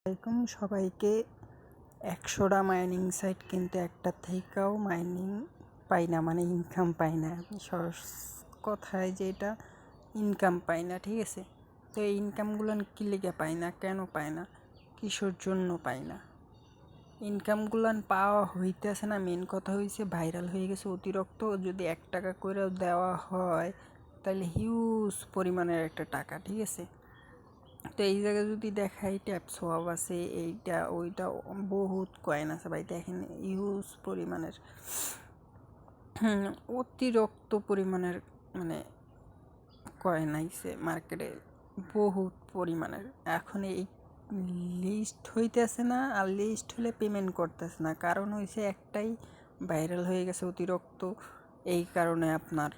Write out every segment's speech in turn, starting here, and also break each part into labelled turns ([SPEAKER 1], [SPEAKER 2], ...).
[SPEAKER 1] আসসালামাইকুম সবাইকে। 100টা mining site কিন্তু একটা থেকেও মাইনিং পাই না, মানে ইনকাম পাই না। সহজ কথায় যেটা ইনকাম পাই না, ঠিক আছে। তো এই ইনকামগুলো কী লেগে পাই না, কেন পাই না, কিসের জন্য পাই না? ইনকামগুলো পাওয়া হইতেছে না। মেন কথা হয়েছে ভাইরাল হয়ে গেছে অতিরিক্ত। যদি 1 টাকা করেও দেওয়া হয় তাহলে হিউজ পরিমাণের একটা টাকা, ঠিক আছে। তো এই জায়গায় যদি দেখাই ট্যাপ সোয়াব আছে, এইটা ওইটা বহুত কয়েন আছে ভাই, দেখেন হিউজ পরিমাণের, অতিরিক্ত পরিমাণের মানে কয়েন আইছে মার্কেটে, বহুত পরিমাণের। এখন এই লিস্ট হইতেছে না, আর লিস্ট হলে পেমেন্ট করতেছে না। কারণ হয়েছে একটাই, ভাইরাল হয়ে গেছে অতিরিক্ত। এই কারণে আপনার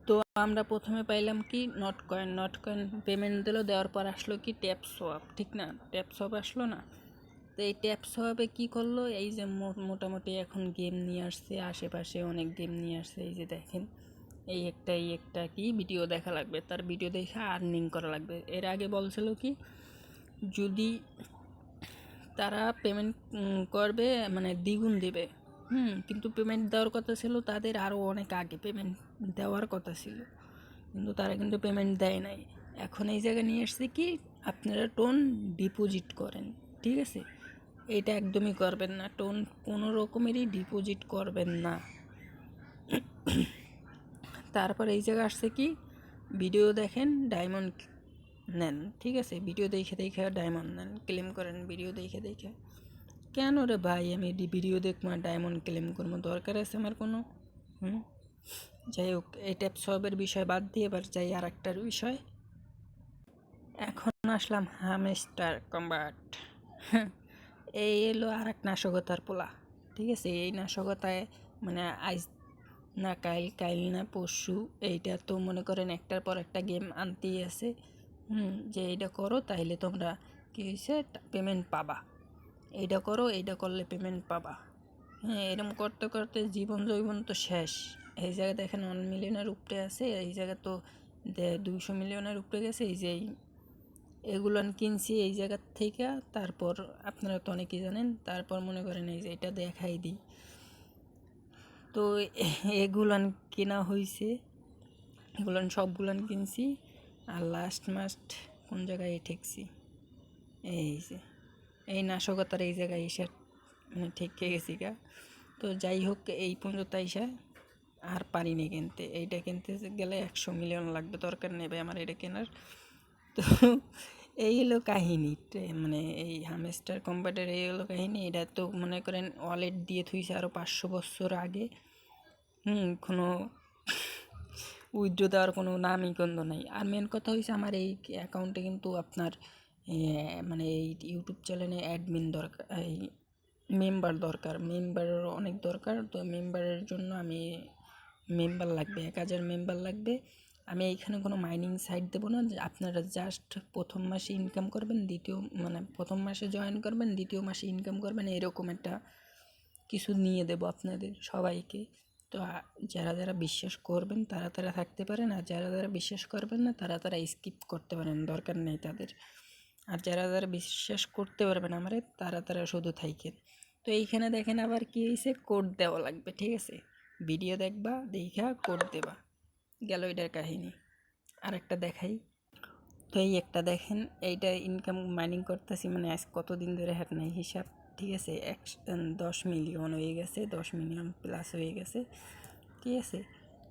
[SPEAKER 1] তো আমরা প্রথমে পাইলাম কি নট কয়েন পেমেন্ট দিল, দেওয়ার পর আসলো কি ট্যাপ সোয়াব, ঠিক না? ট্যাপ সোয়াব আসলো না। তো এই ট্যাপ সোয়াবে কী করলো, এই যে মোটামুটি এখন গেম নিয়ে আসছে, আশেপাশে অনেক গেম নিয়ে আসছে। এই যে দেখেন এই একটা কি ভিডিও দেখা লাগবে, তার ভিডিও দেখে আর্নিং করা লাগবে। এর আগে বলছিল কি যদি তারা পেমেন্ট করবে মানে দ্বিগুণ দেবে, কিন্তু পেমেন্ট দেওয়ার কথা ছিল তাদের আরও অনেক আগে পেমেন্ট দেওয়ার কথা ছিল, কিন্তু তারা কিন্তু পেমেন্ট দেয় নাই। এখন এই জায়গায় নিয়ে আসছে কি আপনারা টোন ডিপোজিট করেন, ঠিক আছে। এটা একদমই করবেন না, টোন কোনো রকমেরই ডিপোজিট করবেন না। তারপর এই জায়গায় আসছে কি ভিডিও দেখেন ডায়মন্ড নেন, ঠিক আছে। ভিডিও দেখে ডায়মন্ড নেন, ক্লেম করেন ভিডিও দেখে। কেন রে ভাই আমি ভিডিও দেখবো আর ডায়মন্ড ক্লেম করবো? দরকার আছে আমার কোনো? যাই হোক, এই ট্যাপ সবের বিষয় বাদ দিয়ে এবার যাই আর একটার বিষয়। এখন আসলাম হামস্টার কম্বাট। এই এলো আর এক নাশকতার পোলা, ঠিক আছে। এই নাশকতায় মানে আজ না কাইল না পরশু, এইটা তো মনে করেন একটার পর একটা গেম আনতেই আছে, যে এইটা করো তাইলে তোমরা কী হয়েছে পেমেন্ট পাবা, এইটা করো, এইটা করলে পেমেন্ট পাবা। এরকম করতে করতে জীবন তো শেষ। এই জায়গায় দেখেন 1 মিলিয়নের উপরে আছে, এই জায়গা তো 200 মিলিয়নের উপরে গেছে। এই যে এগুলো কিনছি এই জায়গার থেকে, তারপর আপনারা তো অনেকেই জানেন। তারপর মনে করেন এই যে এটা দেখাই দিই, তো এগুলান কেনা হয়েছে, এগুলান সবগুলান কিনছি। আর লাস্ট কোন জায়গায় ঠেকছি, এই যে এই নাশকতার এই জায়গায় এসে মানে ঠেকে গেছি গা। তো যাই হোক, এই পর্যন্ত আইসা আর পারিনি কিনতে। এইটা কিনতে গেলে 100 মিলিয়ন লাগবে, দরকার নেই ভাই আমার এটা কেনার। তো এই হলো কাহিনী, মানে এই হামস্টার কম্বাটের এই হলো কাহিনী। এটা তো মনে করেন ওয়ালেট দিয়ে থুইছে আরও 500 বছর আগে, কোনো উইথড্র দেওয়ার কোনো নামই গন্ধ নাই। আর মেন কথা হয়েছে আমার এই অ্যাকাউন্টে কিন্তু আপনার মানে এই ইউটিউব চ্যানেলে অ্যাডমিন দরকার, এই মেম্বারের অনেক দরকার। তো মেম্বারের জন্য আমি মেম্বার লাগবে, 1000 মেম্বার লাগবে। আমি এইখানে কোনো মাইনিং সাইট দেবো না, আপনারা জাস্ট প্রথম মাসে ইনকাম করবেন, প্রথম মাসে জয়েন করবেন, দ্বিতীয় মাসে ইনকাম করবেন, এরকম একটা কিছু নিয়ে দেবো আপনাদের সবাইকে। তো যারা বিশ্বাস করবেন তারা থাকতে পারেন, আর যারা বিশ্বাস করবেন না তারা স্কিপ করতে পারেন, দরকার নেই তাদের। আর যারা বিশ্বাস করতে পারবেন আমারে তারা শুধু থাকেন। তো এইখানে দেখেন আবার কি হয়েছে, কোড দেওয়া লাগবে, ঠিক আছে। ভিডিও দেখবা, দেখা কোড দেবা, গেল এটার কাহিনী। আর একটা দেখাই, তো এই একটা দেখেন, এইটা ইনকাম মাইনিং করতেছি মানে আজ কতদিন ধরে হাত নাই হিসাব, ঠিক আছে। 10 মিলিয়ন হয়ে গেছে, 10 মিলিয়ন প্লাস হয়ে গেছে, ঠিক আছে।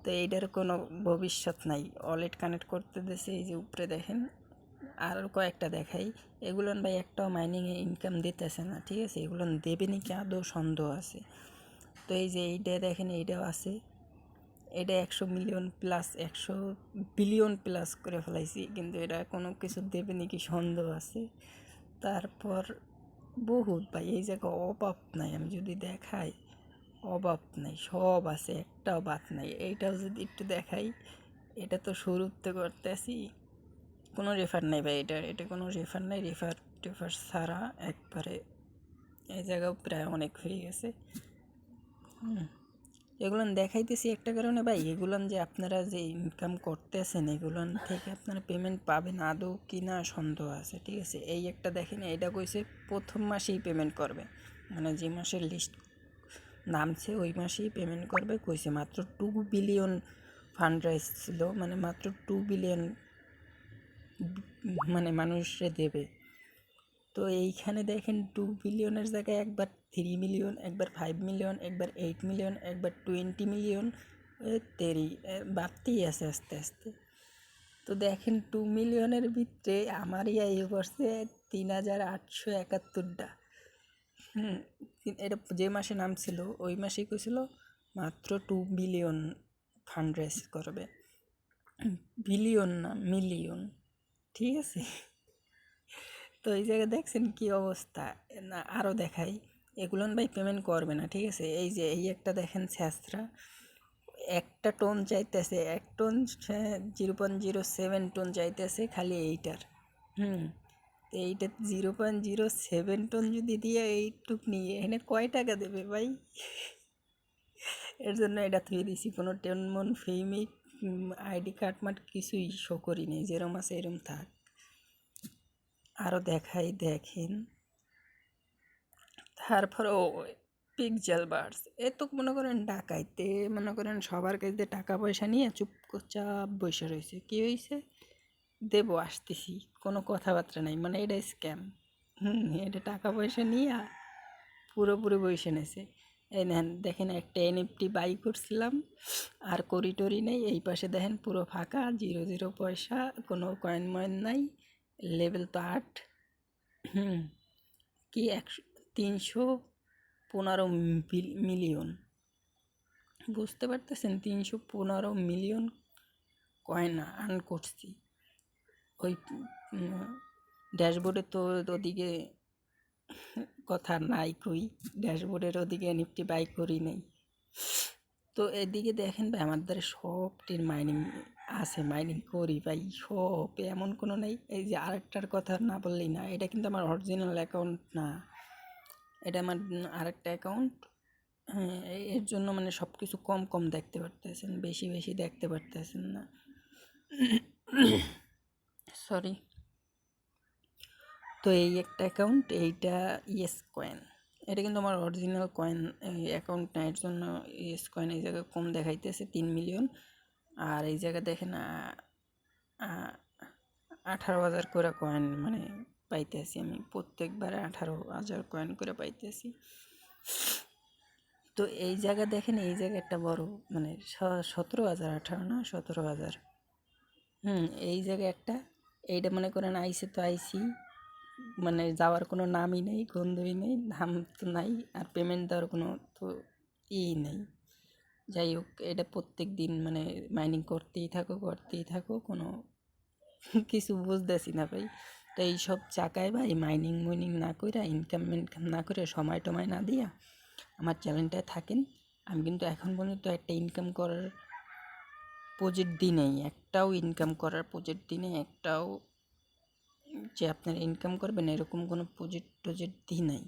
[SPEAKER 1] তো এইটার কোনো ভবিষ্যৎ নাই, ওয়ালেট কানেক্ট করতে দিয়েছে, এই যে উপরে দেখেন। আর কয়েকটা দেখাই, এগুলো ভাই একটাও মাইনিংয়ে ইনকাম দিতেছে না, ঠিক আছে। এগুলো দেবে নাকি আদৌ সন্দেহ আছে। তো এই যে এইটা দেখেন, এইটাও আছে, এটা 100 মিলিয়ন প্লাস 100 বিলিয়ন প্লাস করে ফেলাইছি, কিন্তু এটা কোনো কিছু দেবে নাকি সন্দেহ আছে। তারপর বহুত ভাই এই জায়গায় অভাব নাই, আমি যদি দেখাই অভাব নাই, সব আছে, একটাও বাদ নাই। এইটাও যদি একটু দেখাই, এটা তো শুরুতে করতেছি, কোনো রেফার নাই ভাই, এটা কোনো রেফার নাই, টেফার ছাড়া একবারে এই জায়গাও প্রায় অনেক হয়ে গেছে। এগুলান দেখাইতেছি একটা কারণে ভাই, এগুলান যে আপনারা যে ইনকাম করতেছেন এগুলান থেকে আপনারা পেমেন্ট পাবেন আদৌ কি না সন্দেহ আছে, ঠিক আছে। এই একটা দেখেন, এটা কইছে প্রথম মাসেই পেমেন্ট করবে, মানে যে মাসের লিস্ট নামছে ওই মাসেই পেমেন্ট করবে কইছে। মাত্র 2 বিলিয়ন ফান্ড রাইজ ছিল, মানে মাত্র 2 বিলিয়ন মানে মানুষে দেবে। তো এইখানে দেখেন 2 বিলিয়নের জায়গায় একবার 3 মিলিয়ন, একবার 5 মিলিয়ন, একবার 8 মিলিয়ন, একবার 20 মিলিয়ন তেরি বাড়তেই আছে আস্তে আস্তে। তো দেখেন 2 মিলিয়নের ভিতরে আমারই এই করছে 3,871টা। এটা যে মাসে নামছিল ওই মাসেই কইছিল মাত্র 2 বিলিয়ন ফান্ড রেজ করবে, বিলিয়ন না মিলিয়ন, ঠিক আছে। তো এই জায়গায় দেখছেন কি অবস্থা। না আরও দেখাই, এগুলোন ভাই পেমেন্ট করবে না, ঠিক আছে। এই যে এই একটা দেখেন ছ্যাঁচড়া, একটা টোন চাইতেছে, 1 টন 0.07 টন চাইতেছে খালি এইটার। তো এইটা 0.07 টন যদি দিয়ে এইটুক নিয়ে এখানে কয় টাকা দেবে ভাই? এর জন্য এটা থুয়ে দিছি, কোনো টেনমন ফেমিক আইডি কার্ড মার্ড কিছুই শো করি নেই, যেরম আছে এরম থাক। আরও দেখাই দেখেন, তারপরে ও পিক্সেল বার্স এ তো মনে করেন ডাকাইতে, মনে করেন সবার কাছে টাকা পয়সা নিয়ে চুপচাপ বসে রয়েছে। কী হয়েছে? দেবো, আসতেছি, কোনো কথাবার্তা নাই, মানে এটা স্ক্যাম। এটা টাকা পয়সা নিয়ে পুরোপুরি বসে নেছে। এই নেন দেখেন, একটা এনএফটি বাই করছিলাম, আর করি টরি নেই। এই পাশে দেখেন পুরো ফাঁকা, 0 পয়সা, কোনো কয়েন ময়েন নাই। লেভেল তো 8। কি 315 মিলিয়ন, বুঝতে পারতেছেন? 315 মিলিয়ন কয়েন আর্ন করছি। ওই ড্যাশবোর্ডে তো ওদিকে কথা নাই কই, ড্যাশবোর্ডের ওদিকে নিফটি বাই করি নাই। তো এদিকে দেখেন ভাই, আমার দ্বারা সবটির মাইনিং আছে, মাইনিং করি ভাই সব, এমন কোনো নেই। এই যে আরেকটার কথা না বললেই না, এটা কিন্তু আমার অরিজিনাল অ্যাকাউন্ট না, এটা আমার আরেকটা অ্যাকাউন্ট। হ্যাঁ, এর জন্য মানে সব কিছু কম কম দেখতে পারতেছেন, বেশি বেশি দেখতে পারতেছেন না, সরি। তো এই একটা অ্যাকাউন্ট, এইটা ইয়েস কয়েন, এটা কিন্তু আমার অরিজিনাল কয়েন অ্যাকাউন্ট না, এর জন্য ইয়েস কয়েন এই জায়গায় কম দেখাইতেছে 3 মিলিয়ন। আর এই জায়গায় দেখেন 18,000 করে কয়েন মানে পাইতেছি আমি, প্রত্যেকবারে 18,000 কয়েন করে পাইতেছি। তো এই জায়গা দেখেন, এই জায়গা একটা বড় মানে 17,000, 18 না 17,000। এই জায়গায় একটা, এইটা মনে করেন আইসে তো আইসি, মানে যাওয়ার কোনো নামই নেই, গন্ধই নেই, নাম তো নাই, আর পেমেন্ট দেওয়ার কোনো তো নেই। যাই হোক, এটা প্রত্যেক দিন মানে মাইনিং করতেই থাকো, কোনো কিছু বুঝতেছি না ভাই। তো এইসব চাকায় ভাই মাইনিং না করে, ইনকাম না করে, সময় টময় না দিয়া আমার চ্যানেলটায় থাকেন। আমি কিন্তু এখন পর্যন্ত একটা ইনকাম করার প্রজেক্ট দিই নেই, একটাও ইনকাম করার প্রজেক্ট দিই নেই, একটাও যে আপনারা ইনকাম করবেন এরকম কোনো প্রজেক্ট দিই নাই।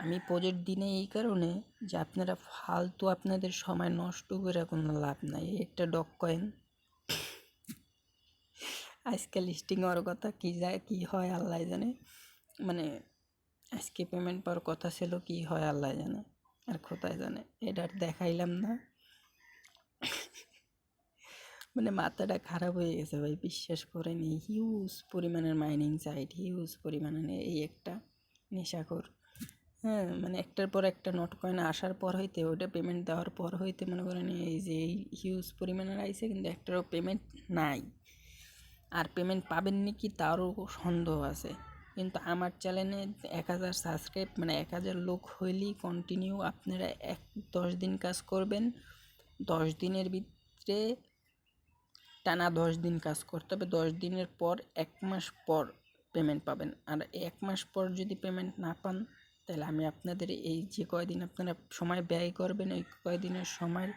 [SPEAKER 1] আমি প্রজেক্ট দিই নেই এই কারণে যে আপনারা ফালতু আপনাদের সময় নষ্ট করে কোনো লাভ নাই। একটা ডক কয়েন আজকে লিস্টিং হওয়ার কথা, কী যায় কী হয় আল্লাহ জানে, মানে আজকে পেমেন্ট পাওয়ার কথা ছিল, কী হয় আল্লাহ জানে আর কোথায় জানে, এটা দেখাইলাম না। মানে মাথাটা খারাপ হয়ে গেছে ভাই, বিশ্বাস করেন। হিউজ পরিমাণের মাইনিং সাইট, হিউজ পরিমাণের, এই একটা নেশাখোর। হ্যাঁ, মানে একটার পর একটা নোট কয়েন আসার পর হইতে, ওইটা পেমেন্ট দেওয়ার পর হইতে মনে করেন এই যে এই হিউজ পরিমাণের আইছে, কিন্তু একটারও পেমেন্ট নাই। আর পেমেন্ট পাবেন নাকি তারও সন্দেহ আছে। কিন্তু আমার চ্যানেলে 1,000 সাবস্ক্রাইব, মানে 1,000 লোক হইলেই কন্টিনিউ আপনারা 10 দিন কাজ করবেন, 10 দিনের ভিতরে টানা 10 দিন কাজ করতে হবে, 10 দিনের পর 1 মাস পর পেমেন্ট পাবেন। আর 1 মাস পর যদি পেমেন্ট না পান, তাহলে আমি আপনাদের এই যে কয়দিন আপনারা সময় ব্যয় করবেন, ওই কয়দিনের সময়ের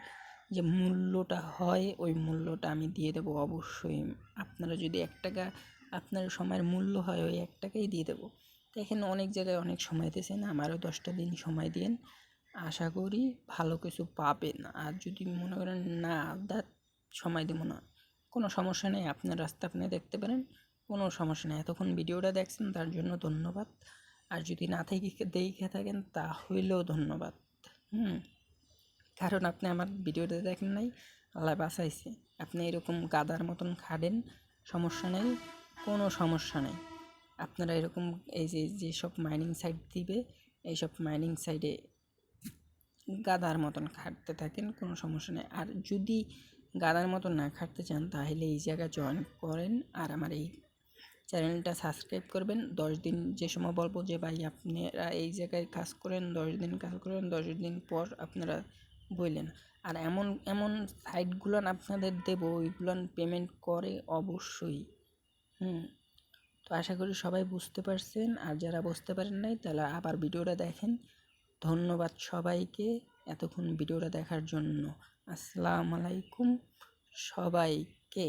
[SPEAKER 1] যে মূল্যটা হয়, ওই মূল্যটা আমি দিয়ে দেবো অবশ্যই। আপনারা যদি 1 টাকা আপনার সময়ের মূল্য হয়, ওই 1 টাকাই দিয়ে দেবো। তো এখানে অনেক জায়গায় অনেক সময় দিয়েছেন, আমারও 10টা দিন সময় দিন, আশা করি ভালো কিছু পাবেন। আর যদি মনে করেন না সময় দেবো না, কোনো সমস্যা নেই, আপনার রাস্তা আপনি দেখতে পারেন, কোনো সমস্যা নেই। এতক্ষণ ভিডিওটা দেখছেন তার জন্য ধন্যবাদ। আর যদি না থেকে দেখে থাকেন তাহলেও ধন্যবাদ। কারণ আপনি আমার ভিডিওটা দেখেন নাই, আল্লাহ বাঁচাইছে। আপনি এরকম গাধার মতন খাটেন, সমস্যা নেই, কোনো সমস্যা নেই। আপনারা এরকম এই যেসব মাইনিং সাইট দিবে, এইসব মাইনিং সাইডে গাধার মতন খাটতে থাকেন, কোনো সমস্যা নেই। আর যদি গাধার মতন না খাটতে চান তাহলে এই জায়গায় জয়েন করেন আর আমার এই চ্যানেলটা সাবস্ক্রাইব করবেন। 10 দিন যে সময় বলবো যে ভাই আপনারা এই জায়গায় কাজ করেন, 10 দিন কাজ করেন, 10 দিন পর আপনারা বললেন। আর এমন এমন সাইটগুলো আপনাদের দেবো, ওইগুলো পেমেন্ট করে অবশ্যই। তো আশা করি সবাই বুঝতে পারছেন। আর যারা বুঝতে পারেন নাই তাহলে আবার ভিডিওটা দেখেন। ধন্যবাদ সবাইকে এতক্ষণ ভিডিওটা দেখার জন্য। আসসালামু আলাইকুম সবাইকে।